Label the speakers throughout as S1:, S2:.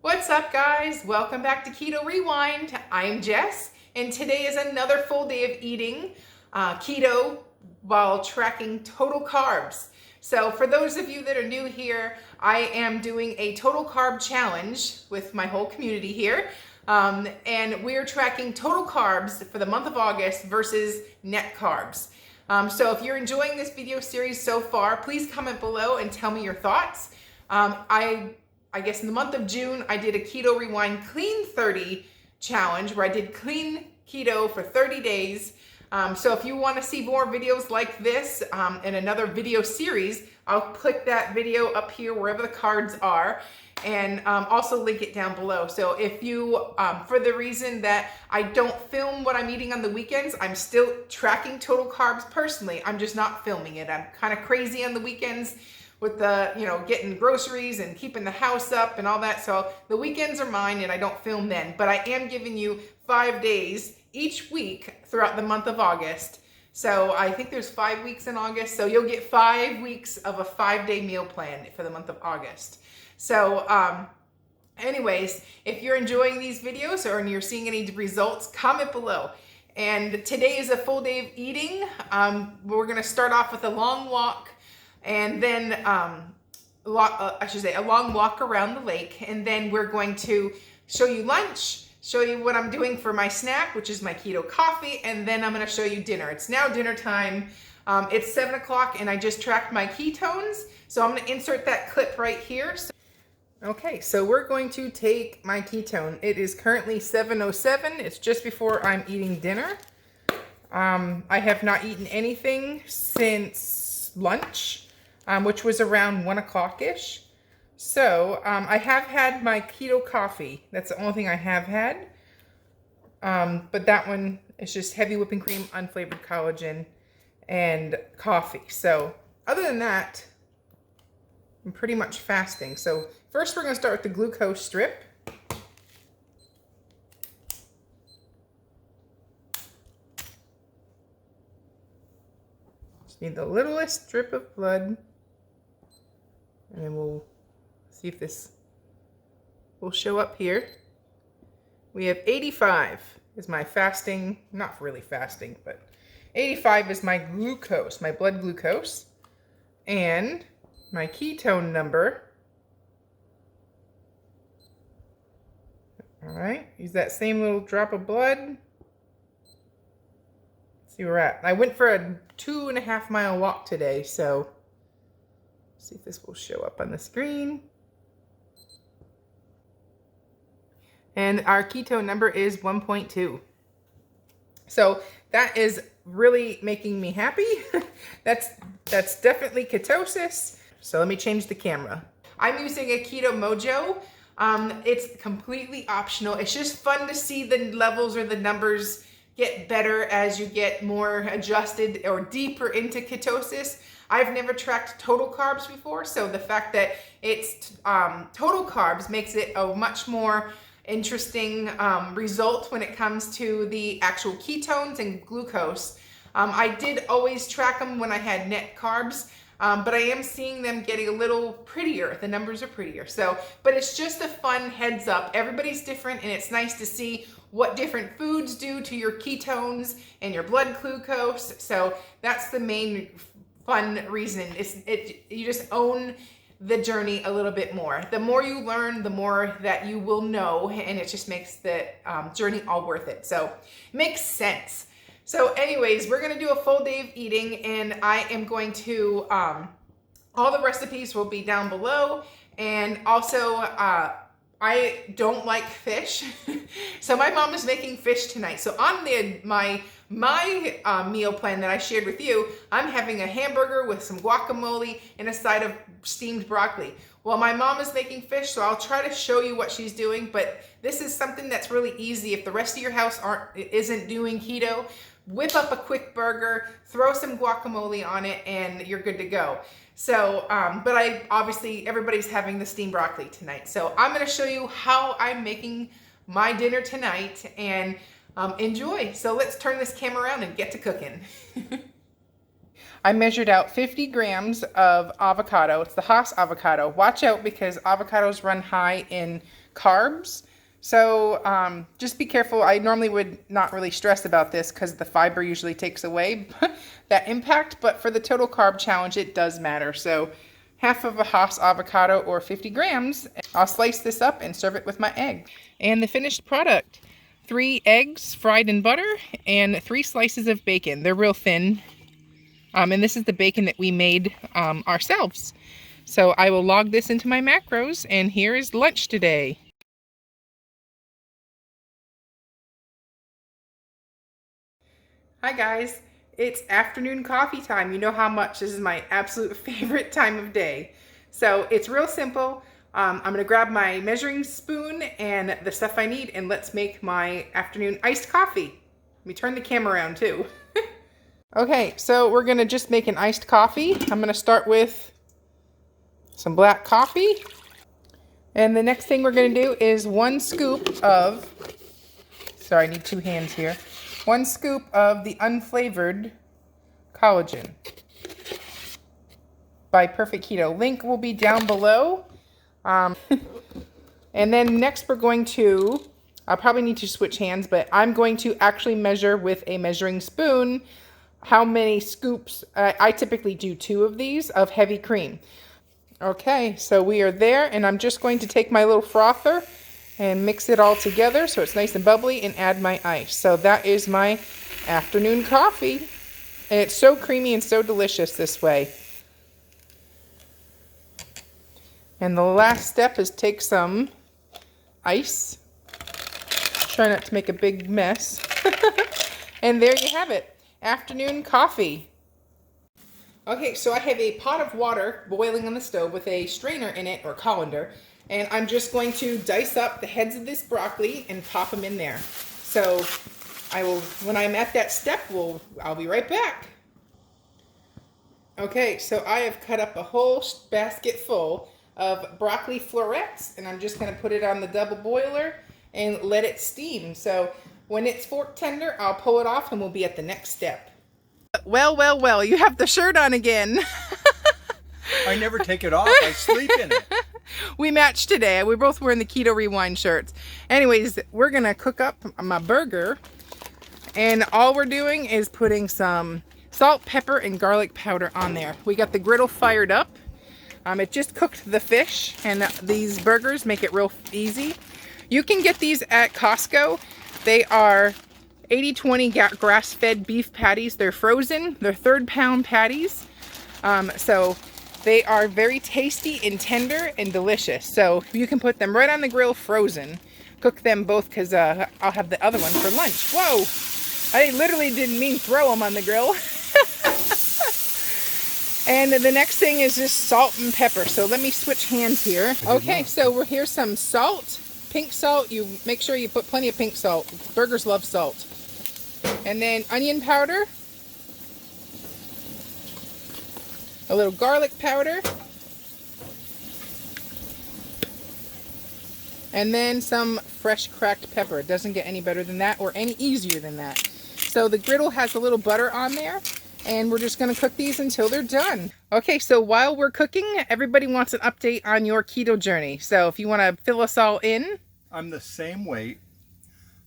S1: What's up, guys? Welcome back to Keto Rewind. I'm Jess, and today is another full day of eating keto while tracking total carbs. So for those of you that are new here, I am doing a total carb challenge with my whole community here. And we're tracking total carbs for the month of August versus net carbs. So if you're enjoying this video series so far, please comment below and tell me your thoughts. I guess in the month of June, I did a Keto Rewind Clean 30 challenge where I did clean keto for 30 days. So if you want to see more videos like this and another video series, I'll click that video up here wherever the cards are and also link it down below. So if you, for the reason that I don't film what I'm eating on the weekends, I'm still tracking total carbs personally. I'm just not filming it. I'm kind of crazy on the weekends with the, getting groceries and keeping the house up and all that. So the weekends are mine and I don't film then, but I am giving you 5 days each week throughout the month of August. So I think there's 5 weeks in August. So you'll get 5 weeks of a 5-day meal plan for the month of August. So anyways, if you're enjoying these videos or you're seeing any results, comment below. And today is a full day of eating. We're gonna start off with a long walk and then a long walk around the lake. And then we're going to show you lunch, show you what I'm doing for my snack, which is my keto coffee, and then I'm gonna show you dinner. It's now dinner time. It's 7 o'clock and I just tracked my ketones. So I'm gonna insert that clip right here. Okay, so we're going to take my ketone. It is currently 7:07. It's just before I'm eating dinner. I have not eaten anything since lunch, which was around 1 o'clock-ish. So I have had my keto coffee. That's the only thing I have had. But that one is just heavy whipping cream, unflavored collagen, and coffee. So other than that, I'm pretty much fasting. So first we're going to start with the glucose strip. Just need the littlest drip of blood. And then we'll see if this will show up here. We have 85 is my fasting, not really fasting, but 85 is my glucose, my blood glucose. And my ketone number. All right, use that same little drop of blood. Let's see where we're at. I went for a 2.5 mile walk today, so let's see if this will show up on the screen. And our ketone number is 1.2. So that is really making me happy. That's definitely ketosis. So let me change the camera. I'm using a Keto Mojo. It's completely optional. It's just fun to see the levels or the numbers get better as you get more adjusted or deeper into ketosis. I've never tracked total carbs before, so the fact that it's total carbs makes it a much more interesting result when it comes to the actual ketones and glucose. I did always track them when I had net carbs. But I am seeing them getting a little prettier. The numbers are prettier. So, but it's just a fun heads up. Everybody's different and it's nice to see what different foods do to your ketones and your blood glucose. So that's the main fun reason. You just own the journey a little bit more. The more you learn, the more that you will know, and it just makes the journey all worth it. So it makes sense. So anyways, we're going to do a full day of eating, and I am going to, all the recipes will be down below. And also, I don't like fish. So my mom is making fish tonight. So on my meal plan that I shared with you, I'm having a hamburger with some guacamole and a side of steamed broccoli. Well, my mom is making fish, so I'll try to show you what she's doing, but this is something that's really easy. If the rest of your house isn't doing keto, whip up a quick burger, throw some guacamole on it, and you're good to go. So, but obviously everybody's having the steamed broccoli tonight. So I'm gonna show you how I'm making my dinner tonight and enjoy. So let's turn this camera around and get to cooking. I measured out 50 grams of avocado. It's the Haas avocado. Watch out because avocados run high in carbs. So just be careful. I normally would not really stress about this because the fiber usually takes away that impact. But for the total carb challenge, it does matter. So half of a Haas avocado or 50 grams. I'll slice this up and serve it with my egg. And the finished product. 3 eggs fried in butter and 3 slices of bacon. They're real thin. And this is the bacon that we made ourselves. So I will log this into my macros, and here is lunch today. Hi guys, it's afternoon coffee time. You know how much this is my absolute favorite time of day. So it's real simple. I'm gonna grab my measuring spoon and the stuff I need, and let's make my afternoon iced coffee. Let me turn the camera around too. Okay, so we're gonna just make an iced coffee. I'm gonna start with some black coffee. And the next thing we're gonna do is 1 scoop of, sorry, I need 2 hands here. 1 scoop of the unflavored collagen by Perfect Keto. Link will be down below. And then next we're going to, I'll probably need to switch hands, but I'm going to actually measure with a measuring spoon how many scoops. I typically do 2 of these of heavy cream. Okay, so we are there, and I'm just going to take my little frother and mix it all together so it's nice and bubbly and add my ice. So that is my afternoon coffee. And it's so creamy and so delicious this way. And the last step is take some ice. Try not to make a big mess. And there you have it, afternoon coffee. Okay, so I have a pot of water boiling on the stove with a strainer in it, or colander, and I'm just going to dice up the heads of this broccoli and pop them in there. So I will, when I'm at that step, I'll be right back. Okay, so I have cut up a whole basket full of broccoli florets, and I'm just going to put it on the double boiler and let it steam. So when it's fork tender, I'll pull it off and we'll be at the next step. Well, you have the shirt on again.
S2: I never take it off. I sleep in it.
S1: We matched today. We're both wearing the Keto Rewind shirts. Anyways, we're going to cook up my burger, and all we're doing is putting some salt, pepper, and garlic powder on there. We got the griddle fired up. It just cooked the fish, and these burgers make it real easy. You can get these at Costco. They are 80/20 grass-fed beef patties. They're frozen. They're 3rd-pound patties. So they are very tasty and tender and delicious. So you can put them right on the grill frozen. Cook them both because I'll have the other one for lunch. Whoa! I literally didn't mean throw them on the grill. And the next thing is just salt and pepper. So let me switch hands here. Okay, so here's some salt. Pink salt. You make sure you put plenty of pink salt. Burgers love salt. And then onion powder. A little garlic powder. And then some fresh cracked pepper. It doesn't get any better than that or any easier than that. So the griddle has a little butter on there. And we're just going to cook these until they're done. Okay, so while we're cooking, everybody wants an update on your keto journey. So if you want to fill us all in.
S2: I'm the same weight,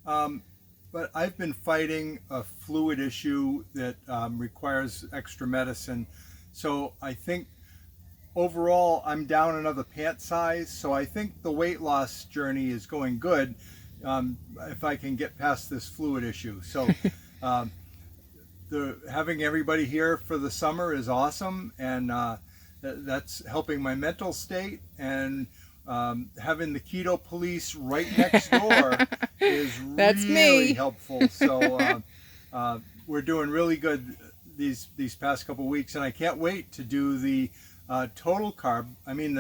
S2: but I've been fighting a fluid issue that requires extra medicine. So I think overall I'm down another pant size. So I think the weight loss journey is going good if I can get past this fluid issue. So having everybody here for the summer is awesome, and that's helping my mental state, and having the keto police right next door is really helpful. So we're doing really good these past couple weeks, and I can't wait to do the total carb. I mean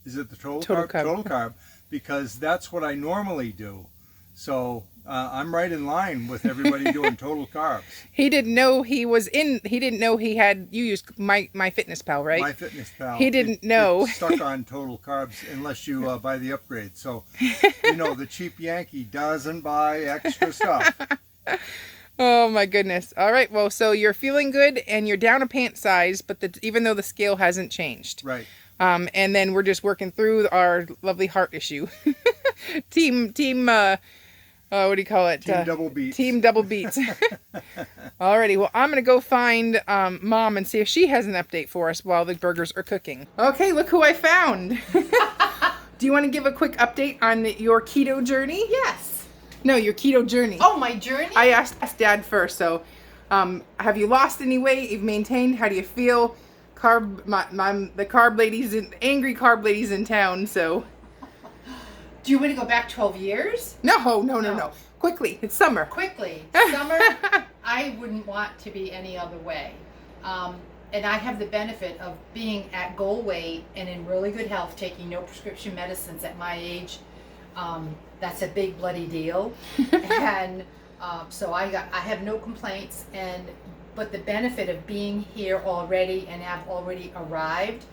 S2: is it the total carb? Total carb, because that's what I normally do. So I'm right in line with everybody doing total carbs.
S1: He didn't know he was in. He didn't know he had. You used MyFitnessPal, right?
S2: MyFitnessPal.
S1: He didn't know.
S2: It's stuck on total carbs unless you buy the upgrade. So you know the cheap Yankee doesn't buy extra stuff.
S1: Oh my goodness. All right. Well, so you're feeling good and you're down a pant size, but even though the scale hasn't changed.
S2: Right.
S1: And then we're just working through our lovely heart issue. team, what do you call it?
S2: Team double beats.
S1: Team double beats. Alrighty. Well, I'm going to go find Mom and see if she has an update for us while the burgers are cooking. Okay, look who I found. Do you want to give a quick update on your keto journey?
S3: Yes.
S1: No, your keto journey.
S3: Oh, my journey?
S1: I asked Dad first. So, have you lost any weight? You've maintained? How do you feel? The carb ladies, angry carb ladies in town. So,
S3: do you want to go back 12 years?
S1: No. Quickly, it's summer.
S3: Quickly. Summer, I wouldn't want to be any other way. And I have the benefit of being at goal weight and in really good health, taking no prescription medicines at my age. That's a big bloody deal. And so I have no complaints. But the benefit of being here already and have already arrived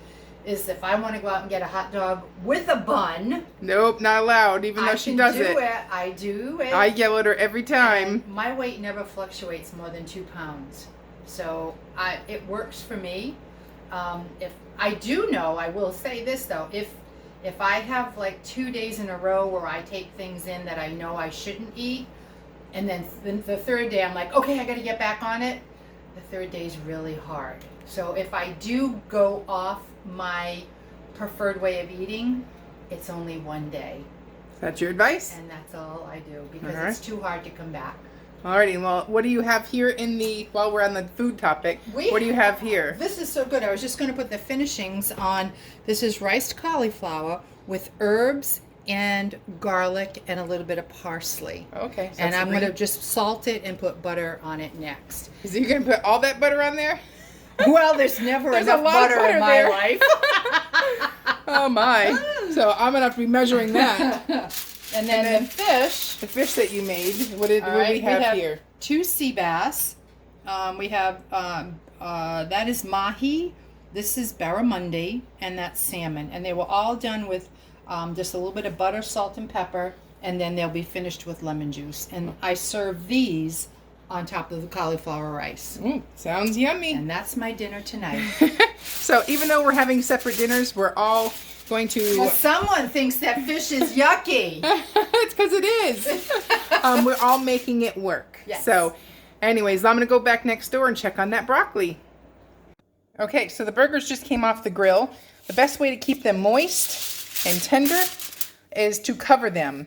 S3: is if I want to go out and get a hot dog with a bun.
S1: Nope, not allowed, even though she does it.
S3: I do it.
S1: I yell at her every time.
S3: And my weight never fluctuates more than 2 pounds. So it works for me. If I do know, I will say this though, if I have like 2 days in a row where I take things in that I know I shouldn't eat, and then the third day I'm like, okay, I got to get back on it. The third day is really hard. So if I do go off my preferred way of eating, it's only 1 day.
S1: That's your advice?
S3: And that's all I do because it's too hard to come back.
S1: Alrighty, well, what do you have here while we're on the food topic, what do you have here?
S3: This is so good. I was just going to put the finishings on. This is riced cauliflower with herbs and garlic and a little bit of parsley.
S1: Okay. So
S3: and I'm going to just salt it and put butter on it next.
S1: Is you going to put all that butter on there?
S3: Well, there's never enough butter in my life.
S1: Oh my. So I'm going to have to be measuring that.
S3: And then the fish.
S1: The fish that you made. What do we have here?
S3: 2 sea bass. We have, that is mahi. This is barramundi. And that's salmon. And they were all done with just a little bit of butter, salt, and pepper. And then they'll be finished with lemon juice. And I serve these on top of the cauliflower rice.
S1: Sounds yummy.
S3: And that's my dinner tonight.
S1: So even though we're having separate dinners, we're all going to...
S3: Well, someone thinks that fish is yucky.
S1: It's because it is. We're all making it work.
S3: Yes.
S1: So anyways, I'm going to go back next door and check on that broccoli. Okay, so the burgers just came off the grill. The best way to keep them moist and tender is to cover them.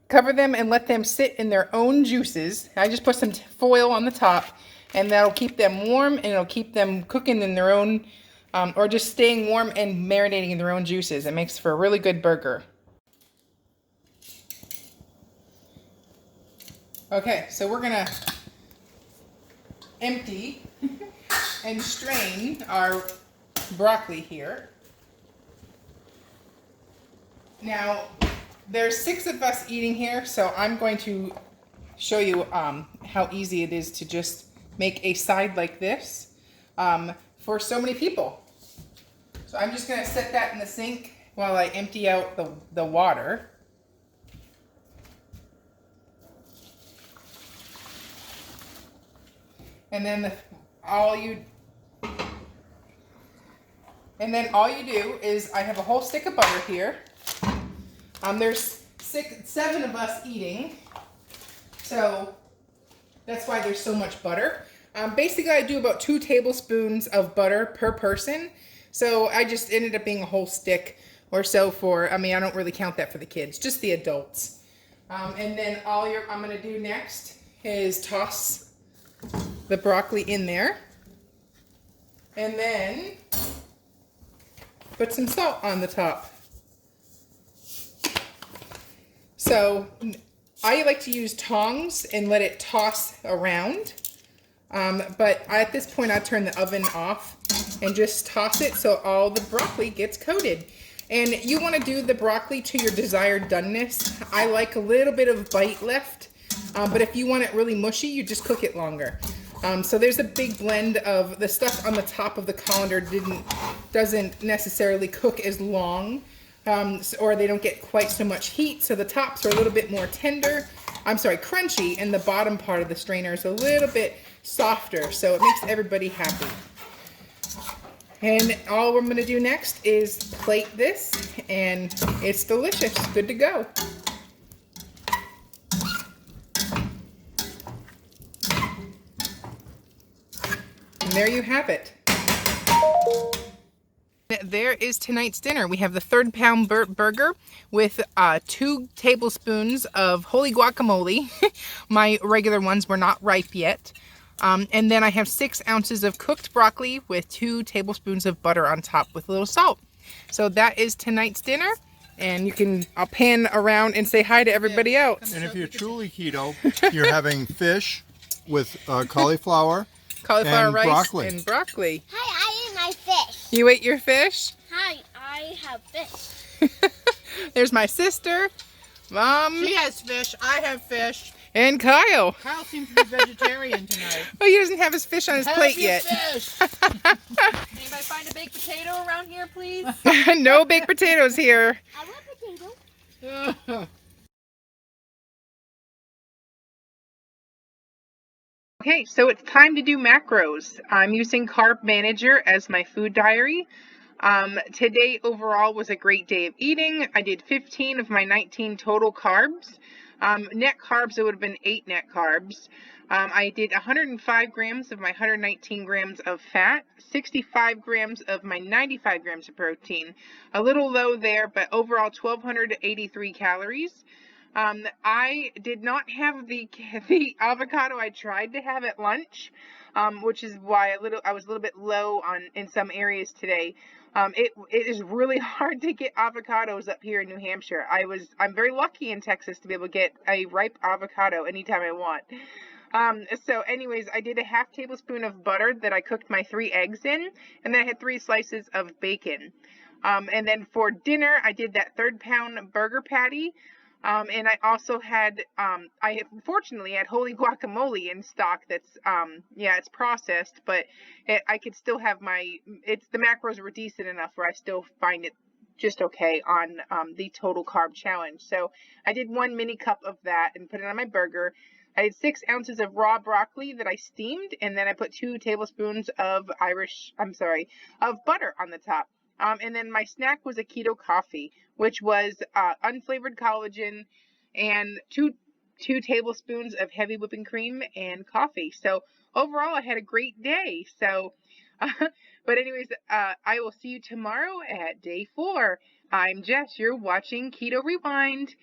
S1: Cover them and let them sit in their own juices. I just put some foil on the top, and that'll keep them warm, and it'll keep them cooking in their own, or just staying warm and marinating in their own juices. It makes for a really good burger. Okay, so we're gonna empty and strain our broccoli here. Now, there's 6 of us eating here, so I'm going to show you how easy it is to just make a side like this for so many people. So I'm just going to set that in the sink while I empty out the water. And then all you do is I have a whole stick of butter here. There's 7 of us eating, so that's why there's so much butter. Basically, I do about 2 tablespoons of butter per person, so I just ended up being a whole stick or so I don't really count that for the kids, just the adults. And then I'm going to do next is toss the broccoli in there, and then put some salt on the top. So I like to use tongs and let it toss around. But at this point, I turn the oven off and just toss it so all the broccoli gets coated. And you want to do the broccoli to your desired doneness. I like a little bit of bite left, but if you want it really mushy, you just cook it longer. So there's a big blend of the stuff on the top of the colander doesn't necessarily cook as long. Or they don't get quite so much heat, so the tops are a little bit more tender. crunchy, and the bottom part of the strainer is a little bit softer, so it makes everybody happy. And all I'm going to do next is plate this, and it's delicious. Good to go. And there you have it. There is tonight's dinner. We have the 3rd-pound burger with 2 tablespoons of holy guacamole. My regular ones were not ripe yet. And then I have 6 ounces of cooked broccoli with 2 tablespoons of butter on top with a little salt. So that is tonight's dinner. And I'll pan around and say hi to everybody else.
S2: And if you're truly keto, you're having fish with cauliflower and
S1: rice
S2: broccoli.
S1: and broccoli.
S4: Hi, I ate my fish.
S1: You ate your fish?
S4: Hi, I have fish.
S1: There's my sister, Mom,
S5: She has fish. I have fish.
S1: and Kyle.
S5: Kyle seems to be vegetarian tonight.
S1: Oh, he doesn't have his fish on his plate
S5: Have your
S1: yet.
S5: fish.
S6: Anybody find a baked potato around here, please?
S1: No baked potatoes here.
S4: I want potato.
S1: Okay, so it's time to do macros. I'm using Carb Manager as my food diary. Today overall was a great day of eating. I did 15 of my 19 total carbs. Net carbs, it would have been 8 net carbs. I did 105 grams of my 119 grams of fat, 65 grams of my 95 grams of protein. A little low there, but overall 1,283 calories. I did not have the avocado I tried to have at lunch, which is why I was a little bit low in some areas today. It is really hard to get avocados up here in New Hampshire. I'm very lucky in Texas to be able to get a ripe avocado anytime I want. So anyways, I did a half tablespoon of butter that I cooked my 3 eggs in, and then I had 3 slices of bacon. And then for dinner, I did that 3rd-pound burger patty. And I also had, fortunately had holy guacamole in stock that's, it's processed, but I could still have the macros were decent enough where I still find it just okay on, the total carb challenge. So I did 1 mini cup of that and put it on my burger. I had 6 ounces of raw broccoli that I steamed, and then I put 2 tablespoons of butter on the top. And then my snack was a keto coffee, which was unflavored collagen and two tablespoons of heavy whipping cream and coffee. So overall, I had a great day. So, but anyways, I will see you tomorrow at day 4. I'm Jess. You're watching Keto Rewind.